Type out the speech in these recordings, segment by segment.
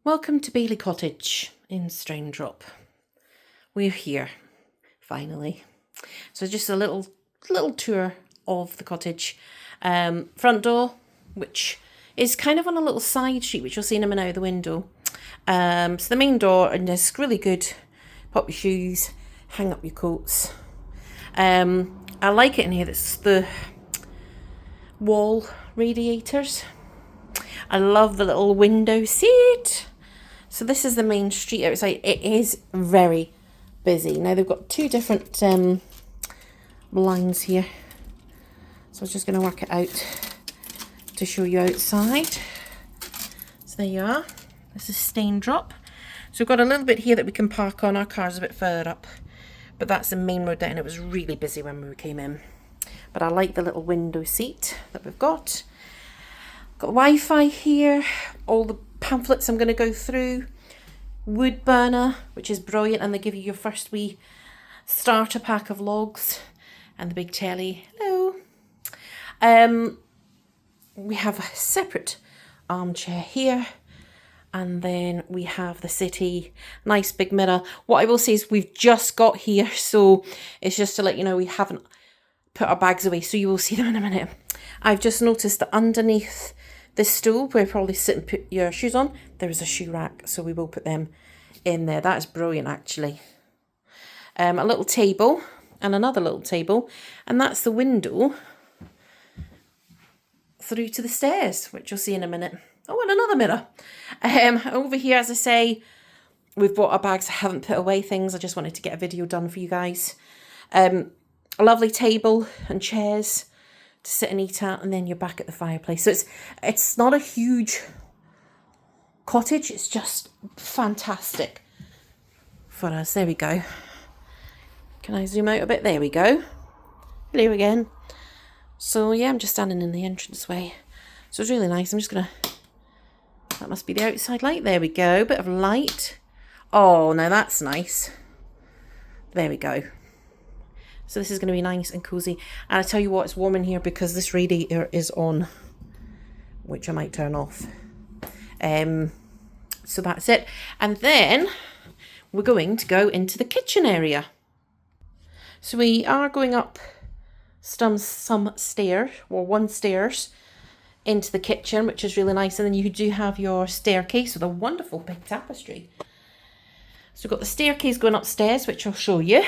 Welcome to Bailey Cottage in Staindrop. We're here, finally. So just a little tour of the cottage. Front door, which is kind of on a little side street, which you'll see in a minute out the window. So the main door, and it's really good. Pop your shoes, hang up your coats. I like it in here. It's the wall radiators. I love the little window seat. So this is the main street outside. It is very busy. Now they've got two different lines here. So I was just going to work it out to show you outside. So there you are. This is Staindrop. So we've got a little bit here that we can park on. Our car's a bit further up. But that's the main road down. It was really busy when we came in. But I like the little window seat that we've got. Got Wi-Fi here. All the pamphlets I'm going to go through. Wood burner, which is brilliant, and they give you your first wee starter pack of logs, and the big telly. Hello. We have a separate armchair here, and then we have the city, nice big mirror. What I will say is we've just got here, so it's just to let you know we haven't put our bags away, so you will see them in a minute. I've just noticed that underneath this stool, where you probably sit and put your shoes on, there is a shoe rack, so we will put them in there. That is brilliant, actually. A little table and another little table, and that's the window through to the stairs, which you'll see in a minute. Oh, and another mirror. Over here, as I say, we've brought our bags. I haven't put away things. I just wanted to get a video done for you guys. A lovely table and chairs to sit and eat at, and then you're back at the fireplace. So it's not a huge cottage, it's just fantastic for us. There we go. Can I zoom out a bit? There we go. Hello again. So yeah, I'm just standing in the entranceway. So it's really nice. I'm just gonna, that must be the outside light. There we go. Bit of light. Oh, now that's nice. There we go. So this is going to be nice and cozy. And I tell you what, it's warm in here because this radiator is on, which I might turn off. So that's it. And then we're going to go into the kitchen area. So we are going up some stairs, or one stairs, into the kitchen, which is really nice. And then you do have your staircase with a wonderful big tapestry. So we've got the staircase going upstairs, which I'll show you.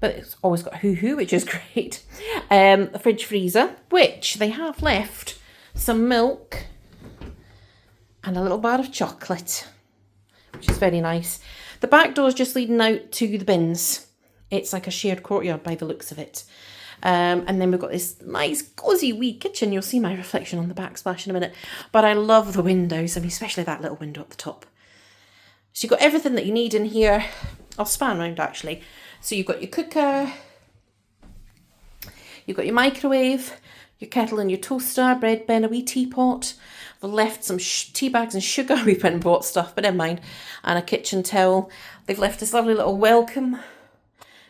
But it's always got a hoo-hoo, which is great. A fridge freezer, which they have left some milk and a little bar of chocolate, which is very nice. The back door is just leading out to the bins. It's like a shared courtyard by the looks of it. And then we've got this nice cosy wee kitchen. You'll see my reflection on the backsplash in a minute. But I love the windows, I mean, especially that little window at the top. So you've got everything that you need in here. I'll span around actually. So you've got your cooker, you've got your microwave, your kettle and your toaster, bread bin, a wee teapot. I've left some tea bags and sugar. We went and bought stuff, but never mind. And a kitchen towel. They've left this lovely little welcome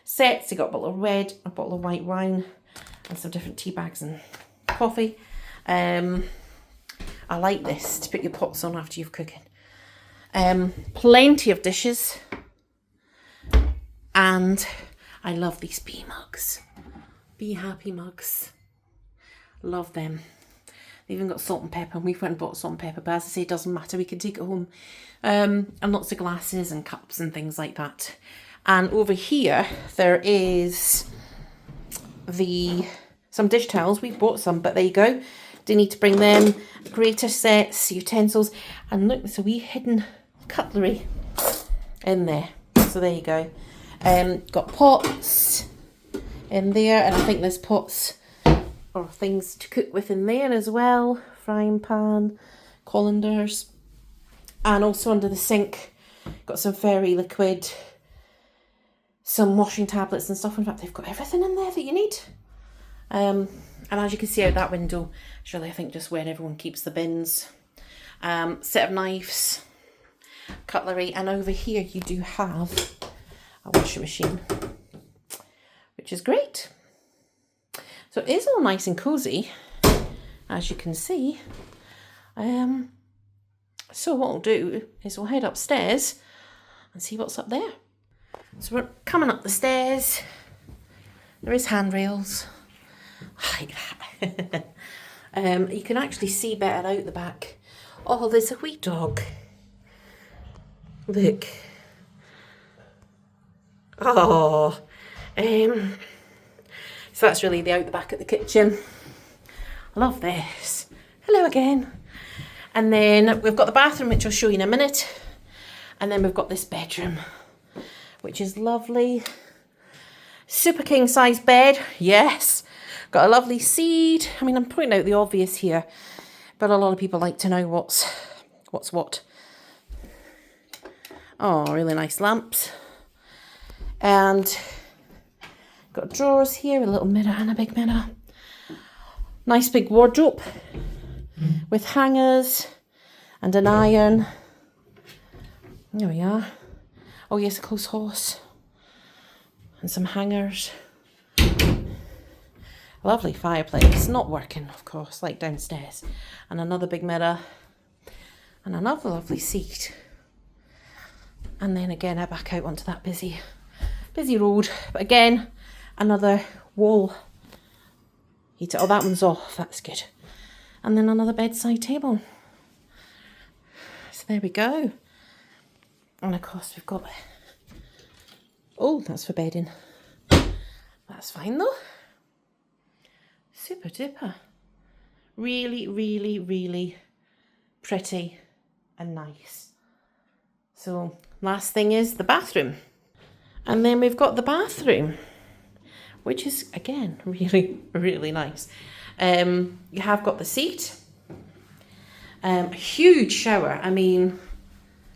set. So you've got a bottle of red, a bottle of white wine, and some different tea bags and coffee. I like this to put your pots on after you've cooking. Plenty of dishes. And I love these bee mugs. Be happy mugs. Love them. They've even got salt and pepper. And we went and bought salt and pepper. But as I say, it doesn't matter. We can take it home. And lots of glasses and cups and things like that. And over here, there is some dish towels. We've bought some, but there you go. Do need to bring them. Grater sets, utensils. And look, there's a wee hidden cutlery in there. So there you go. Got pots in there, and I think there's pots or things to cook with in there as well. Frying pan, colanders, and also under the sink got some fairy liquid, some washing tablets and stuff. In fact, they've got everything in there that you need. And as you can see out that window, it's really, I think, just where everyone keeps the bins. Set of knives, cutlery, and over here you do have a washing machine, which is great. So it is all nice and cozy, as you can see. So what we'll do is we'll head upstairs and see what's up there. So we're coming up the stairs. There is handrails. Like that. You can actually see better out the back. Oh, there's a wee dog. Look. Oh. So that's really the out the back of the kitchen. I love this. Hello again. And then we've got the bathroom, which I'll show you in a minute. And then we've got this bedroom, which is lovely. Super king size bed. Yes. Got a lovely seat. I mean, I'm pointing out the obvious here, but a lot of people like to know what's what. Oh, really nice lamps. And got drawers here, a little mirror and a big mirror. Nice big wardrobe with hangers and an iron. There we are. Oh yes, a clothes horse. And some hangers. Lovely fireplace, not working of course, like downstairs. And another big mirror. And another lovely seat. And then again I back out onto that busy road. But again, another wall heater. Oh, that one's off, that's good. And then another bedside table. So there we go. And of course we've got, oh, that's for bedding. That's fine though. Super duper. Really, really, really pretty and nice. So last thing is the bathroom. And then we've got the bathroom, which is again really, really nice. You have got the seat. A huge shower. I mean,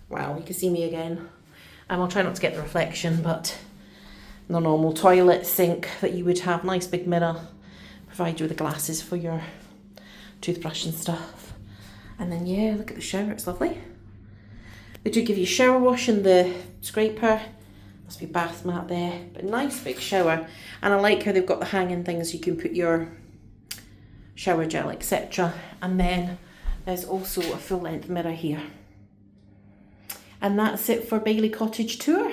wow, you can see me again. I'll try not to get the reflection, but the normal toilet sink that you would have. Nice big mirror. Provide you with the glasses for your toothbrush and stuff. And then yeah, look at the shower, it's lovely. They do give you shower wash and the scraper. Must be bath mat there, but nice big shower. And I like how they've got the hanging things you can put your shower gel, etc. And then there's also a full length mirror here. And that's it for Bailey Cottage tour.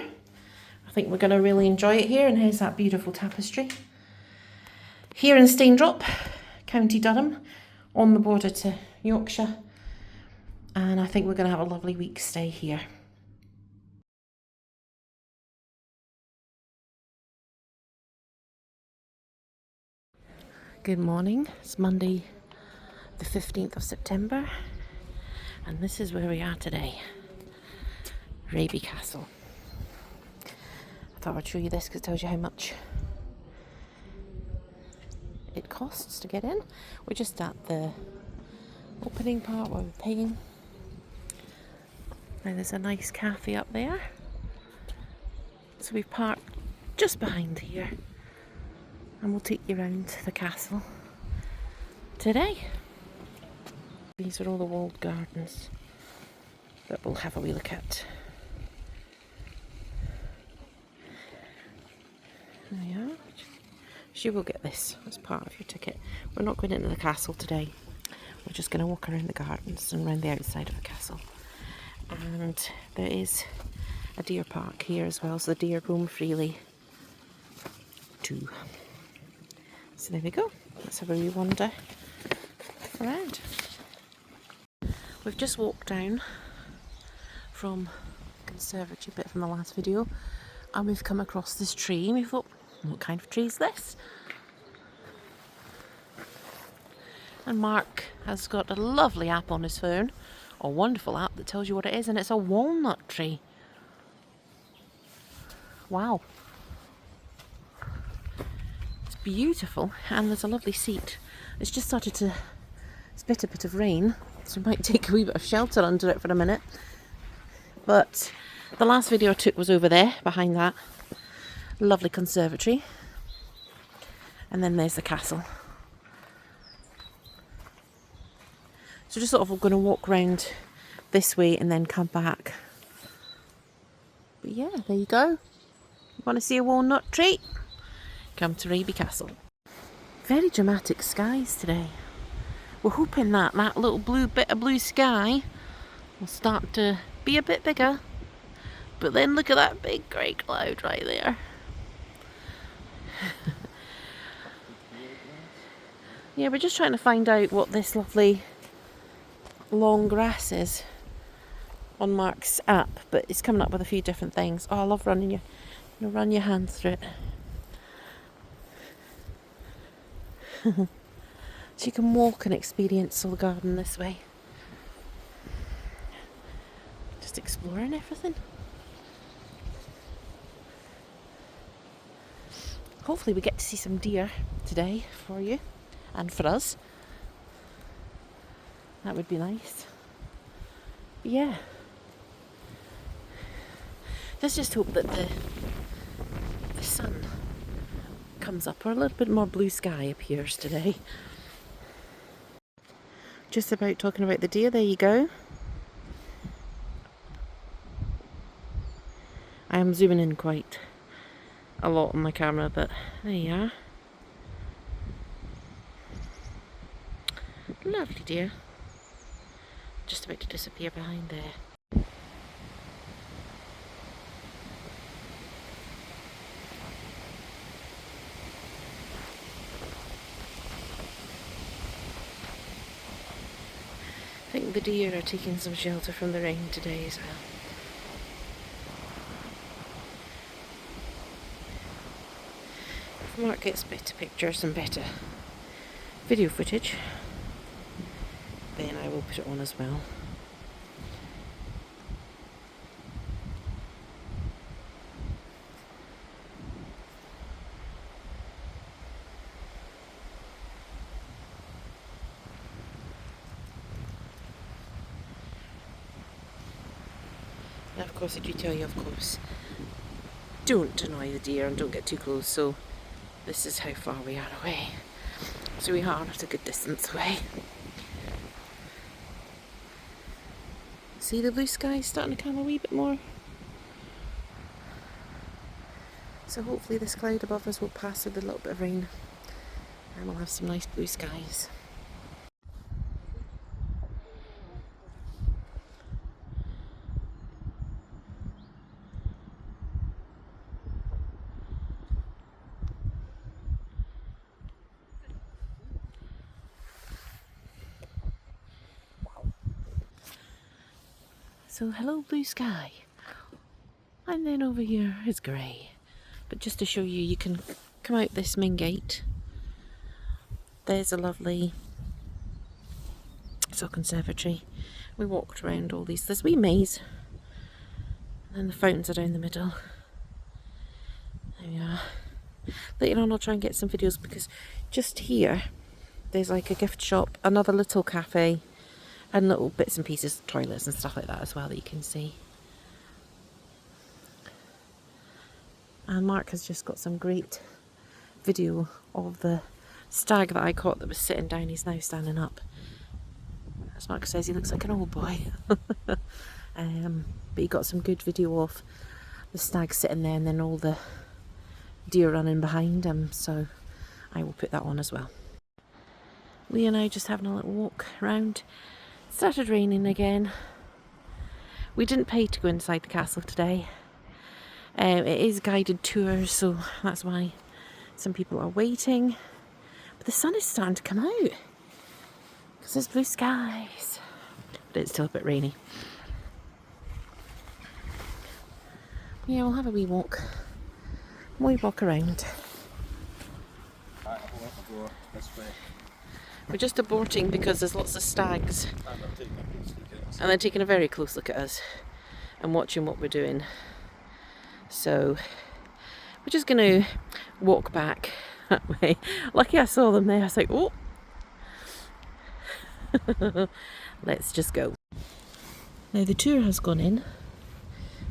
I think we're going to really enjoy it here. And here's that beautiful tapestry. Here in Staindrop, County Durham, on the border to Yorkshire. And I think we're going to have a lovely week stay here. Good morning, it's Monday the 15th of September. And this is where we are today. Raby Castle. I thought I'd show you this because it tells you how much it costs to get in. We're just at the opening part where we're paying. And there's a nice cafe up there. So we've parked just behind here. And we'll take you around the castle today. These are all the walled gardens that we'll have a wee look at. There we are. You will get this as part of your ticket. We're not going into the castle today. We're just going to walk around the gardens and around the outside of the castle. And there is a deer park here as well, so the deer roam freely too. So there we go. Let's have a wee wander around. We've just walked down from the conservatory bit from the last video, and we've come across this tree and we thought, what kind of tree is this? And Mark has got a lovely app on his phone, a wonderful app that tells you what it is, and it's a walnut tree. Wow. It's beautiful, and there's a lovely seat. It's just started to spit a bit of rain, so we might take a wee bit of shelter under it for a minute. But the last video I took was over there, behind that lovely conservatory. And then there's the castle. So just sort of going to walk around this way and then come back. But yeah, there you go. You want to see a walnut tree? Come to Raby Castle. Very dramatic skies today. We're hoping that little blue bit of blue sky will start to be a bit bigger. But then look at that big grey cloud right there. Yeah, we're just trying to find out what this lovely long grass is on Mark's app, but it's coming up with a few different things. Oh, I love running run your hand through it. So you can walk and experience the garden this way. Just exploring everything. Hopefully we get to see some deer today for you and for us. That would be nice. But yeah. Let's just hope that the sun comes up or a little bit more blue sky appears today. Just about talking about the deer, there you go. I am zooming in quite a lot on my camera, but there you are. Lovely deer. Just about to disappear behind there. I think the deer are taking some shelter from the rain today as well. If Mark gets better pictures and better video footage, then I will put it on as well. And of course I do tell you, of course, don't annoy the deer and don't get too close, so this is how far we are away. So we are at a good distance away. See the blue sky starting to come a wee bit more. So hopefully this cloud above us will pass with a little bit of rain and we'll have some nice blue skies. So hello blue sky, and then over here is grey. But just to show you, you can come out this main gate. There's a lovely conservatory. We walked around all these, there's a wee maze, and then the fountains are down the middle. There we are. Later on I'll try and get some videos, because just here there's like a gift shop, another little cafe, and little bits and pieces, toilets and stuff like that as well that you can see. And Mark has just got some great video of the stag that I caught that was sitting down. He's now standing up. As Mark says, he looks like an old boy. But he got some good video of the stag sitting there and then all the deer running behind him. So I will put that on as well. We are now just having a little walk around. It started raining again. We didn't pay to go inside the castle today. It is guided tours, so that's why some people are waiting. But the sun is starting to come out because there's blue skies, but it's still a bit rainy. Yeah, we'll have a wee walk around. We're just aborting because there's lots of stags and they're taking a very close look at us and watching what we're doing. So we're just going to walk back that way. Lucky I saw them there. I was like, oh, let's just go. Now the tour has gone in.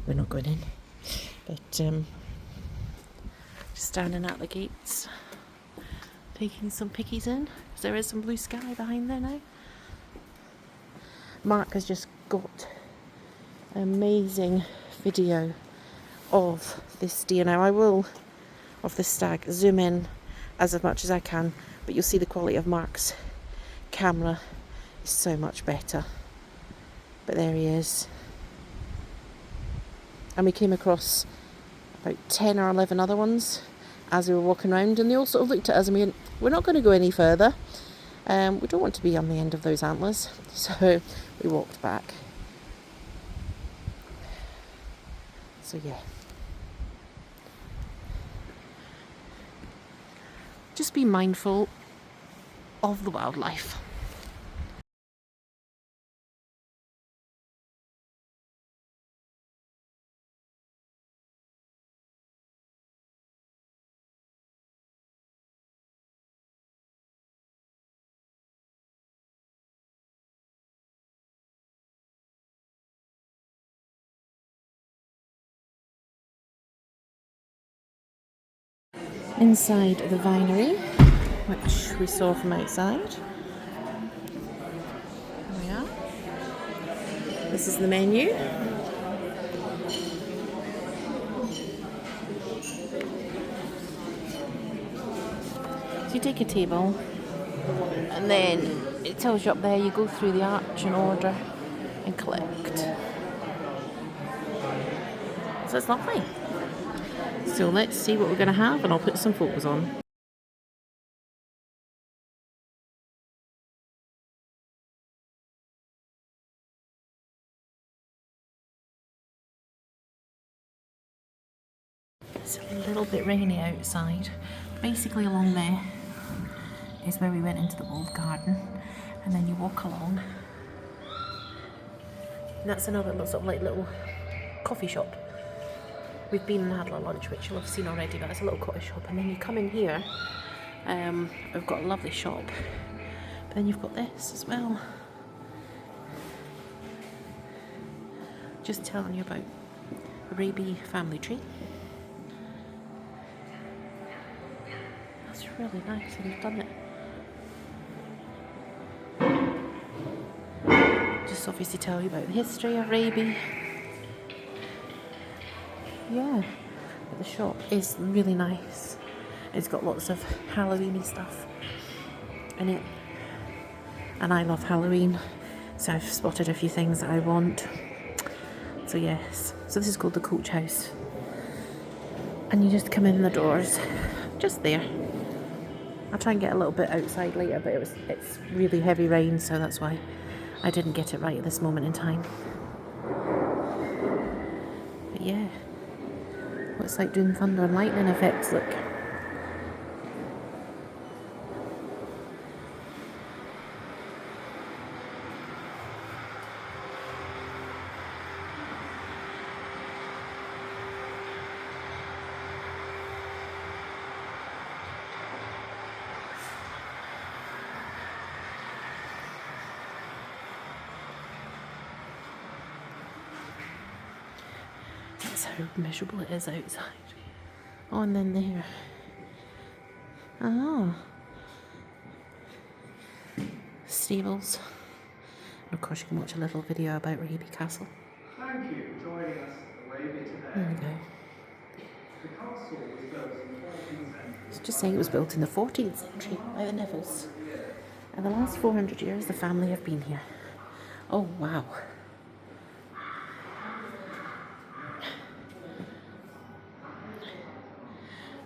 We're not going in, but just standing at the gates, taking some pickies in, because there is some blue sky behind there now. Mark has just got an amazing video of this deer. Now I will, of this stag, zoom in as much as I can, but you'll see the quality of Mark's camera is so much better. But there he is. And we came across about 10 or 11 other ones as we were walking around, and they all sort of looked at us and we went, we're not going to go any further. We don't want to be on the end of those antlers. So we walked back. So yeah. Just be mindful of the wildlife. Inside the vinery, which we saw from outside. There we are. This is the menu. So you take a table, and then it tells you up there, you go through the arch in order and collect. So it's lovely. So let's see what we're going to have, and I'll put some photos on. It's a little bit rainy outside. Basically along there is where we went into the walled garden, and then you walk along. And that's another sort of like little coffee shop. We've been and had our lunch, which you'll have seen already, but it's a little cottage shop. And then you come in here, we've got a lovely shop. But then you've got this as well. Just telling you about the Raby family tree. That's really nice, and they've done it. Just obviously tell you about the history of Raby. Yeah, but the shop is really nice. It's got lots of Halloween-y stuff in it. And I love Halloween, so I've spotted a few things that I want. So yes, so this is called the Coach House. And you just come in the doors, just there. I'll try and get a little bit outside later, but it's really heavy rain, so that's why I didn't get it right at this moment in time. But yeah, looks like doing thunder and lightning effects, look. That's how miserable it is outside. Oh, and then there. Ah. Stables. And of course you can watch a little video about Raby Castle. Thank you for joining us at Raby today. There we go. The castle was built in the 14th century. It's just saying it was built in the 14th century by the Nevilles. And the last 400 years the family have been here. Oh wow.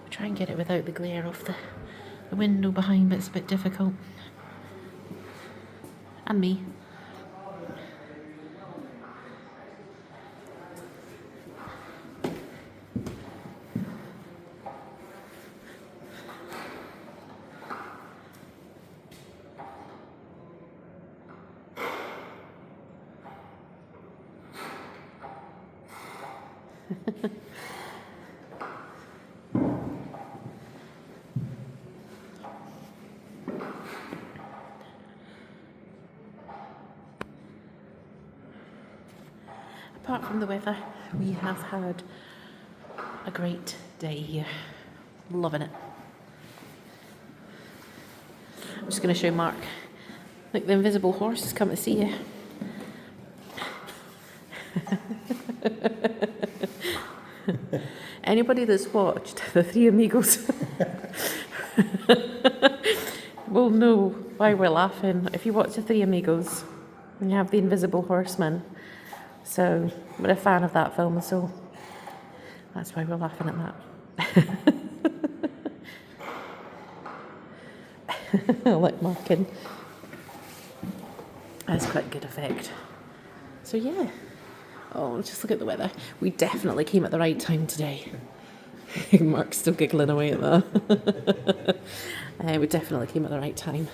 Try and get it without the glare of the window behind, but it's a bit difficult. And me. Apart from the weather, we have had a great day here. Loving it. I'm just going to show Mark. Look, the invisible horse has come to see you. Anybody that's watched The Three Amigos will know why we're laughing. If you watch The Three Amigos and you have the invisible horseman, So we're a fan of that film, so that's why we're laughing at that. I like marking. That's quite a good effect. So yeah. Oh, just look at the weather. We definitely came at the right time today. Mark's still giggling away at that. We definitely came at the right time.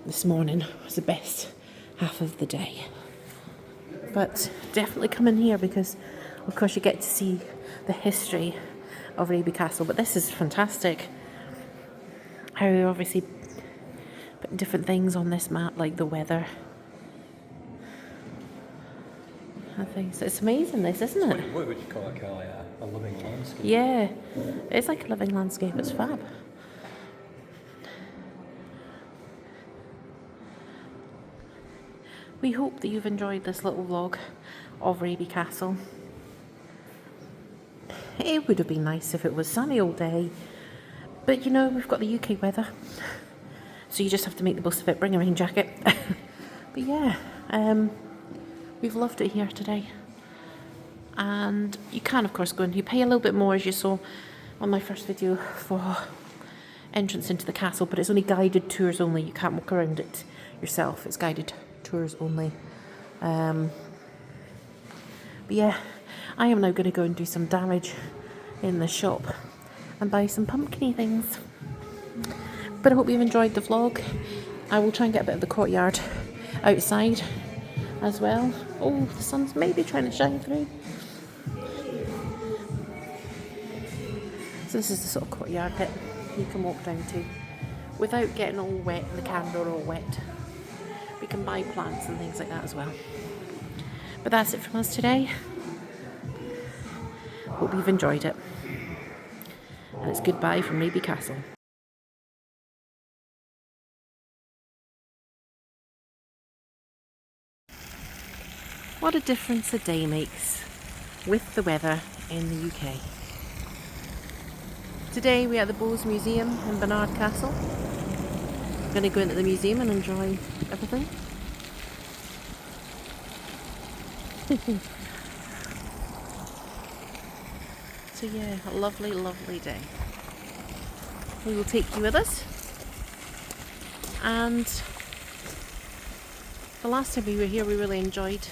This morning was the best half of the day. But definitely come in here because, of course, you get to see the history of Raby Castle. But this is fantastic. How they obviously put different things on this map, like the weather. I think so. It's amazing, this, isn't it? What would you call it? Kind of like a living landscape? Yeah, it's like a living landscape. It's fab. We hope that you've enjoyed this little vlog of Raby Castle. It would have been nice if it was sunny all day, but you know, we've got the UK weather, so you just have to make the most of it. Bring a rain jacket. But yeah, we've loved it here today. And you can, of course, go in. You pay a little bit more, as you saw on my first video, for entrance into the castle, but it's only guided tours only. You can't walk around it yourself. It's guided tours only. But yeah, I am now going to go and do some damage in the shop and buy some pumpkin-y things. But I hope you've enjoyed the vlog. I will try and get a bit of the courtyard outside as well. Oh, the sun's maybe trying to shine through. So this is the sort of courtyard bit you can walk down to without getting all wet and the camera all wet. We can buy plants and things like that as well. But that's it from us today. Hope you've enjoyed it. And it's goodbye from Raby Castle. What a difference a day makes with the weather in the UK. Today we're at the Bowes Museum in Barnard Castle. I'm going to go into the museum and enjoy everything. So yeah, a lovely, lovely day. We will take you with us. And the last time we were here, we really enjoyed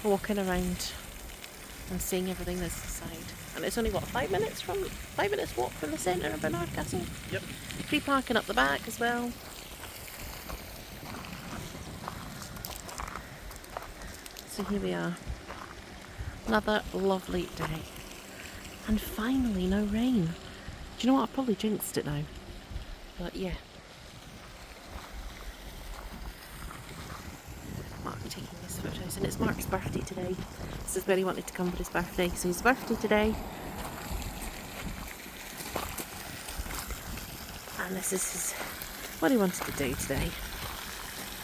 walking around and seeing everything that's inside. And it's only, what, 5 minutes walk from the centre of Barnard Castle? Yep. Free parking up the back as well. So here we are. Another lovely day. And finally, no rain. Do you know what? I've probably jinxed it now. But yeah. Mark taking his photos. And it's Mark's birthday today. This is where he wanted to come for his birthday. So his birthday today. And this is what he wanted to do today.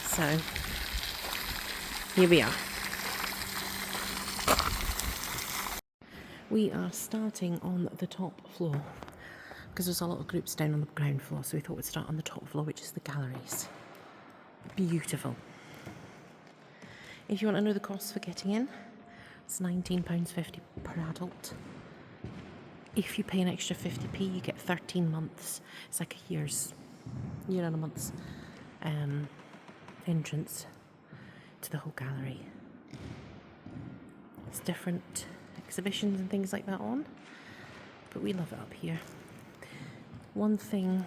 So, here we are. We are starting on the top floor because there's a lot of groups down on the ground floor, so we thought we'd start on the top floor, which is the galleries. Beautiful. If you want to know the cost for getting in, it's £19.50 per adult. If you pay an extra 50p, you get 13 months. It's like a year and a month's entrance to the whole gallery. It's different exhibitions and things like that on, but we love it up here. One thing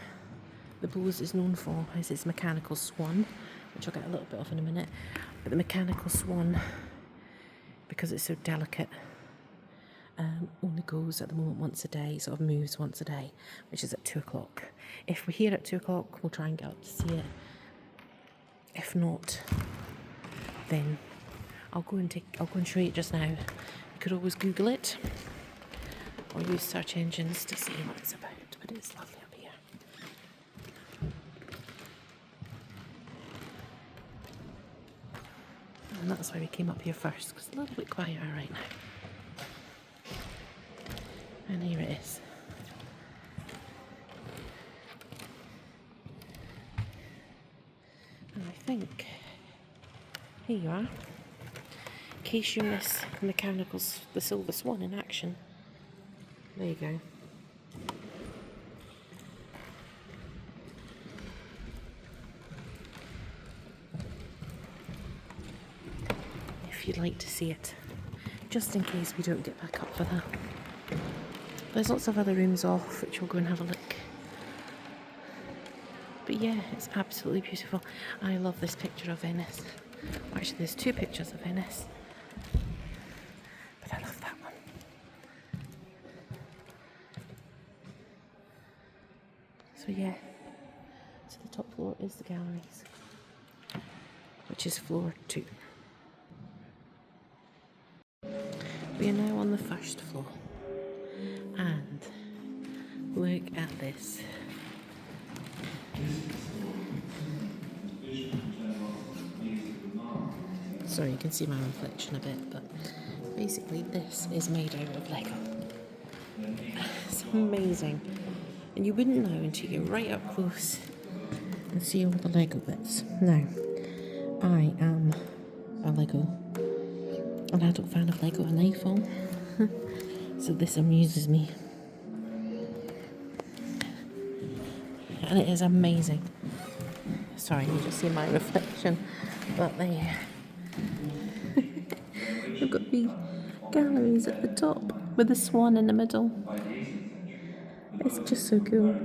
the Bowes is known for is its mechanical swan, which I'll get a little bit of in a minute. But the mechanical swan, because it's so delicate, only goes at the moment once a day, sort of moves once a day, which is at 2 o'clock. If we're here at 2 o'clock, we'll try and get up to see it. If not, then I'll go and show you it just now. You could always Google it or use search engines to see what it's about, but it's lovely up here. And that's why we came up here first, because it's a little bit quieter right now. And here it is. And I think Here you are. In case you miss the mechanicals, the Silver Swan in action. There you go. If you'd like to see it, just in case we don't get back up for that. There's lots of other rooms off, which we'll go and have a look. But yeah, it's absolutely beautiful. I love this picture of Venice. Actually, there's two pictures of Venice, but I love that one. So yeah, so the top floor is the galleries, which is floor 2. We are now on the first floor, and look at this. Sorry, you can see my reflection a bit, but basically this is made out of Lego. It's amazing. And you wouldn't know until you're right up close and see all the Lego bits. Now, I am a Lego, an adult fan of Lego and iPhone, so this amuses me. And it is amazing. Sorry, you just see my reflection, but there. We've got the galleries at the top with the swan in the middle. It's just so cool.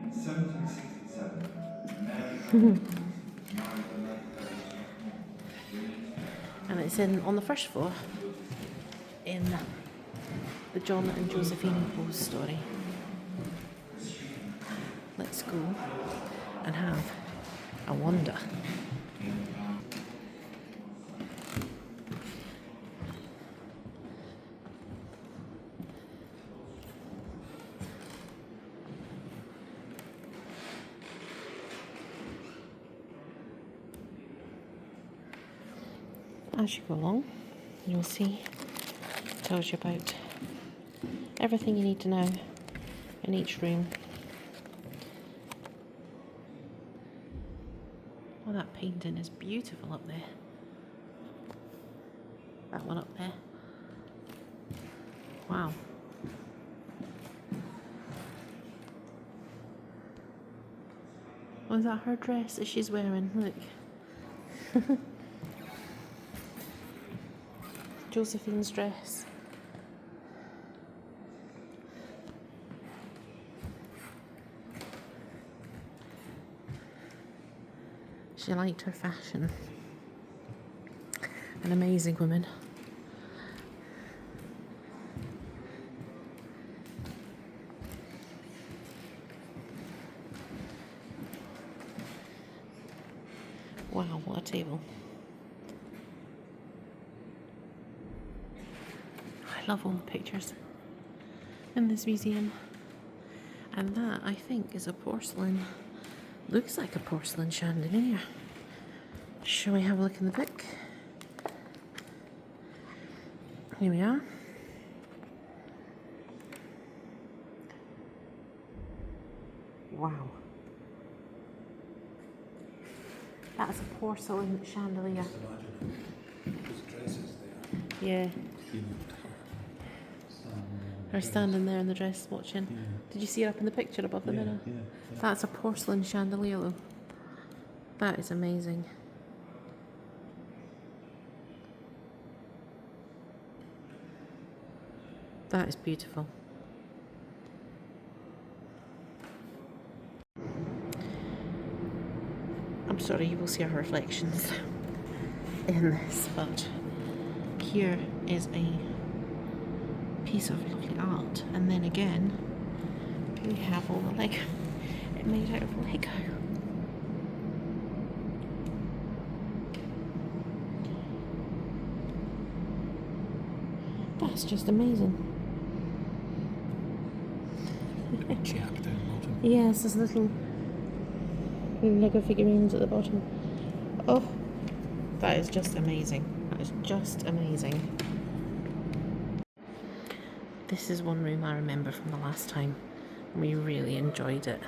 In 1767, Mary married the late And it's on the first floor in the John and Josephine Bose story. Let's go and have a wander. As you go along, you'll see it tells you about everything you need to know in each room. Oh, that painting is beautiful up there. That one up there. Wow. Oh, is that her dress that she's wearing? Look. Josephine's dress. She liked her fashion. An amazing woman. Wow, what a table. I love all the pictures in this museum. And that, I think, is a porcelain. Looks like a porcelain chandelier. Shall we have a look in the book? Here we are. Wow. That's a porcelain chandelier. Just imagine those dresses there. Yeah. Standing Her standing there in the dress watching. Yeah. Did you see her up in the picture above the mirror? Yeah. That's a porcelain chandelier though. That is amazing. That is beautiful. I'm sorry, you will see our reflections in this, but here is a piece of lovely art, and then again we have all the Lego. It made out of Lego. That's just amazing. Chap down the bottom. Yes, there's little Lego figurines at the bottom. Oh, that is just amazing. That is just amazing. This is one room I remember from the last time. We really enjoyed it.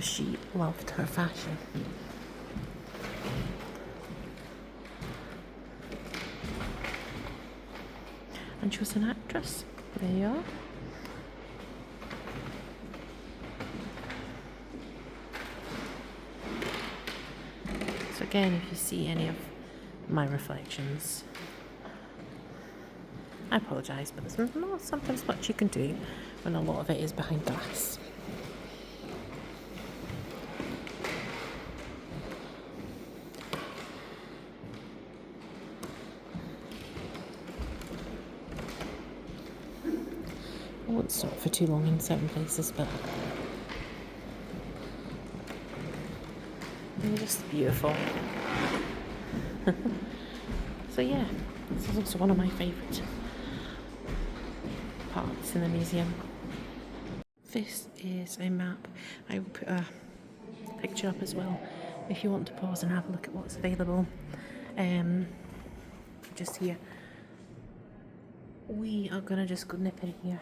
because she loved her fashion. And she was an actress. There you are. So again, if you see any of my reflections, I apologise, but there's not sometimes much you can do when a lot of it is behind glass. I won't stop for too long in certain places, but they're just beautiful. So yeah, this is also one of my favourite parts in the museum. This is a map. I will put a picture up as well if you want to pause and have a look at what's available. Just here. We are gonna just go nip in here.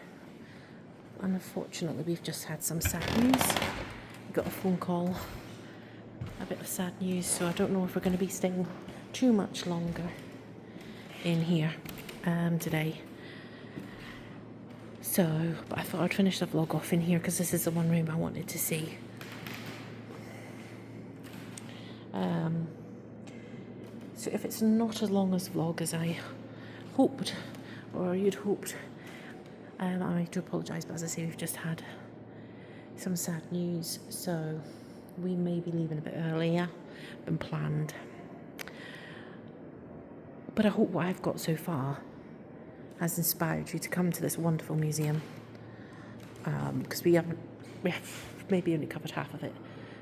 Unfortunately, we've just had some sad news. We got a phone call. A bit of sad news, so I don't know if we're going to be staying too much longer in here today. So, but I thought I'd finish the vlog off in here because this is the one room I wanted to see. So if it's not as long as vlog as I hoped, or you'd hoped, I do apologise, but as I say, we've just had some sad news, so we may be leaving a bit earlier than planned. But I hope what I've got so far has inspired you to come to this wonderful museum, because we have maybe only covered half of it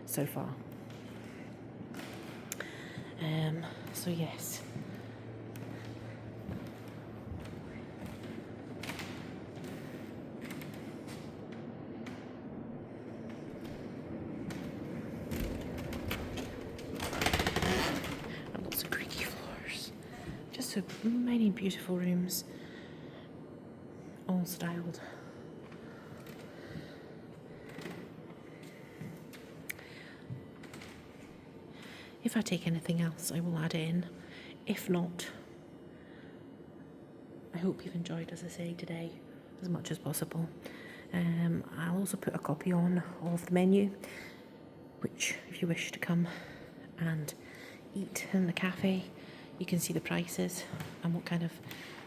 so far. So yes. And lots of creaky floors. Just so many beautiful rooms, all styled. If I take anything else, I will add in. If not, I hope you've enjoyed, as I say, today as much as possible. I'll also put a copy on of the menu, which if you wish to come and eat in the cafe, you can see the prices and what kind of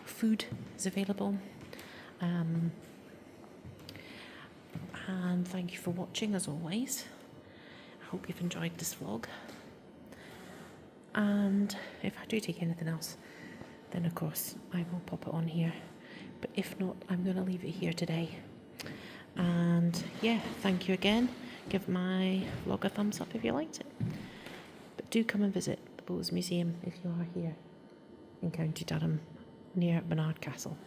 food is available. And thank you for watching as always. I hope you've enjoyed this vlog. And if I do take anything else, then of course I will pop it on here. But if not, I'm going to leave it here today. And yeah, thank you again. Give my vlog a thumbs up if you liked it. But do come and visit the Bowes Museum if you are here in County Durham, near Barnard Castle.